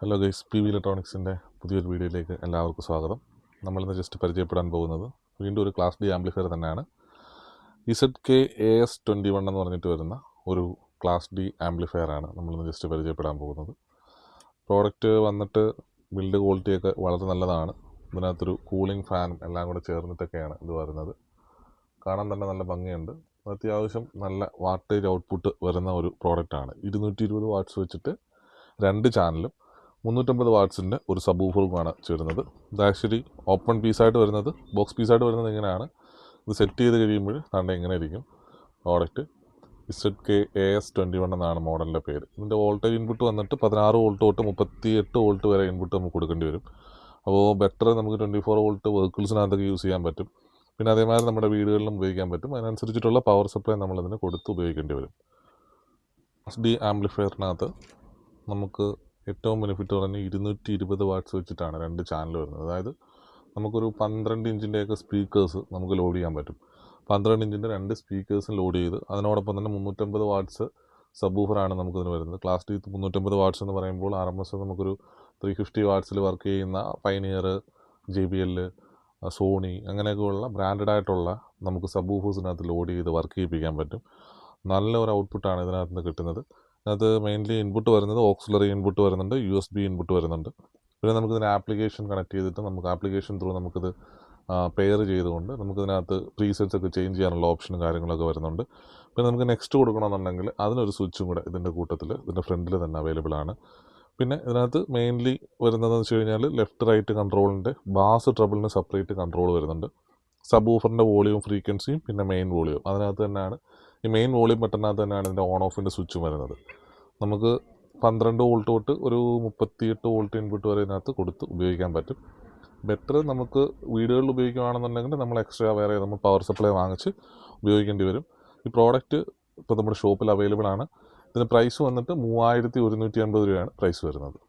Hello guys, P V ഇലക്ട്രോണിക്സിൻ്റെ പുതിയൊരു വീഡിയോയിലേക്ക് എല്ലാവർക്കും സ്വാഗതം. നമ്മളിന്ന് ജസ്റ്റ് പരിചയപ്പെടാൻ പോകുന്നത് വീണ്ടും ഒരു ക്ലാസ് ഡി ആംപ്ലിഫയർ തന്നെയാണ്. ZK-AS21 എന്ന് പറഞ്ഞിട്ട് വരുന്ന ഒരു ക്ലാസ് ഡി ആംപ്ലിഫയറാണ് നമ്മളിന്ന് ജസ്റ്റ് പരിചയപ്പെടാൻ പോകുന്നത്. പ്രോഡക്റ്റ് വന്നിട്ട് ബിൽഡ് ക്വാളിറ്റിയൊക്കെ വളരെ നല്ലതാണ്. ഇതിനകത്തൊരു കൂളിംഗ് ഫാനും എല്ലാം കൂടെ ചേർന്നിട്ടൊക്കെയാണ് ഇത് വരുന്നത്. കാണാൻ തന്നെ നല്ല ഭംഗിയുണ്ട്. അത്യാവശ്യം നല്ല വാട്ടേജ് ഔട്ട്പുട്ട് വരുന്ന ഒരു പ്രോഡക്റ്റാണ്. 220 വാട്ട്സ് വെച്ചിട്ട് 2 ചാനലും 350 വാട്ട്സിൻ്റെ ഒരു സബ്വൂഫറുമാണ് ചേരുന്നത്. ഇത് ആക്ച്വലി ഓപ്പൺ പീസായിട്ട് വരുന്നത്, ബോക്സ് പീസായിട്ട് വരുന്നത് ഇങ്ങനെയാണ്. ഇത് സെറ്റ് ചെയ്ത് കഴിയുമ്പോൾ താണ്ടെ ഇങ്ങനെ ഇരിക്കും പ്രോഡക്റ്റ്. ZK-AS21 എന്നാണ് മോഡലിൻ്റെ പേര്. ഇതിൻ്റെ വോൾട്ടേജ് ഇൻപുട്ട് വന്നിട്ട് 16 വോൾട്ട് തൊട്ട് 38 വോൾട്ട് വരെ ഇൻപുട്ട് നമുക്ക് കൊടുക്കേണ്ടി വരും. അപ്പോൾ ബെറ്റർ നമുക്ക് 24 വോൾട്ട് വെഹിക്കിൾസിനകത്തൊക്കെ യൂസ് ചെയ്യാൻ പറ്റും. പിന്നെ അതേമാതിരി നമ്മുടെ വീടുകളിലും ഉപയോഗിക്കാൻ പറ്റും. അതിനനുസരിച്ചിട്ടുള്ള പവർ സപ്ലൈ നമ്മളതിന് കൊടുത്ത് ഉപയോഗിക്കേണ്ടി വരും. ക്ലാസ് ഡി ആംപ്ലിഫയറിനകത്ത് നമുക്ക് ഏറ്റവും ബെനിഫിറ്റ് പറഞ്ഞ് 220 വാട്ട്സ് വെച്ചിട്ടാണ് 2 ചാനൽ വരുന്നത്. അതായത് നമുക്കൊരു 12 ഇഞ്ചിൻ്റെയൊക്കെ സ്പീക്കേഴ്സ് നമുക്ക് ലോഡ് ചെയ്യാൻ പറ്റും. 12 ഇഞ്ചിൻ്റെ 2 സ്പീക്കേഴ്സും ലോഡ് ചെയ്ത് അതിനോടൊപ്പം തന്നെ 350 വാട്ട്സ് സബ്വൂഫറാണ് നമുക്കിതിന് വരുന്നത്. ക്ലാസ് ഡി 350 വാട്ട്സ് എന്ന് പറയുമ്പോൾ RMS നമുക്കൊരു 350 വാട്ട്സിൽ വർക്ക് ചെയ്യുന്ന പൈനിയർ, JBL, സോണി അങ്ങനെയൊക്കെയുള്ള ബ്രാൻഡഡ് ആയിട്ടുള്ള നമുക്ക് സബ്വൂഫേഴ്സിനകത്ത് ലോഡ് ചെയ്ത് വർക്ക് ചെയ്യിപ്പിക്കാൻ പറ്റും. നല്ല ഒരു ഔട്ട്പുട്ടാണ് ഇതിനകത്ത് നിന്ന് കിട്ടുന്നത്. അത് മെയിൻലി ഇൻപുട്ട് വരുന്നത് ഓക്സിലറി ഇൻപുട്ട് വരുന്നുണ്ട്, USB ഇൻപുട്ട് വരുന്നുണ്ട്. പിന്നെ നമുക്കിതിന് ആപ്ലിക്കേഷൻ കണക്ട് ചെയ്തിട്ട് നമുക്ക് ആപ്ലിക്കേഷൻ ത്രൂ നമുക്കിത് പെയർ ചെയ്തുകൊണ്ട് നമുക്കിതിനകത്ത് പ്രീസെറ്റ്സ് ഒക്കെ ചേഞ്ച് ചെയ്യാനുള്ള ഓപ്ഷനും കാര്യങ്ങളൊക്കെ വരുന്നുണ്ട്. പിന്നെ നമുക്ക് നെക്സ്റ്റ് കൊടുക്കണമെന്നുണ്ടെങ്കിൽ അതിനൊരു സ്വിച്ചും കൂടെ ഇതിൻ്റെ കൂട്ടത്തിൽ ഇതിൻ്റെ ഫ്രണ്ടിൽ തന്നെ അവൈലബിൾ ആണ്. പിന്നെ ഇതിനകത്ത് മെയിൻലി വരുന്നതെന്ന് വെച്ച് കഴിഞ്ഞാൽ ലെഫ്റ്റ് റൈറ്റ് കൺട്രോളിൻ്റെ ബാസ് ട്രബിളിന് സെപ്പറേറ്റ് കൺട്രോൾ വരുന്നുണ്ട്. സബ്വൂഫറിൻ്റെ വോളിയം ഫ്രീക്വൻസിയും പിന്നെ മെയിൻ വോളിയം അതിനകത്ത് തന്നെയാണ്. ഈ മെയിൻ വോളിയം ബട്ടണിനകത്ത് തന്നെയാണ് ഇതിൻ്റെ ഓൺ ഓഫിൻ്റെ സ്വിച്ചും വരുന്നത്. നമുക്ക് 12 വോൾട്ട് തൊട്ട് ഒരു 38 വോൾട്ട് ഇൻപുട്ട് വരെ ഇതിനകത്ത് കൊടുത്ത് ഉപയോഗിക്കാൻ പറ്റും. ബെറ്റർ നമുക്ക് വീടുകളിൽ ഉപയോഗിക്കുകയാണെന്നുണ്ടെങ്കിൽ നമ്മൾ എക്സ്ട്രാ വേറെ നമ്മൾ പവർ സപ്ലൈ വാങ്ങിച്ച് ഉപയോഗിക്കേണ്ടി വരും. ഈ പ്രോഡക്റ്റ് ഇപ്പോൾ നമ്മുടെ ഷോപ്പിൽ അവൈലബിൾ ആണ്. ഇതിന് പ്രൈസ് വന്നിട്ട് 3150 രൂപയാണ് പ്രൈസ് വരുന്നത്.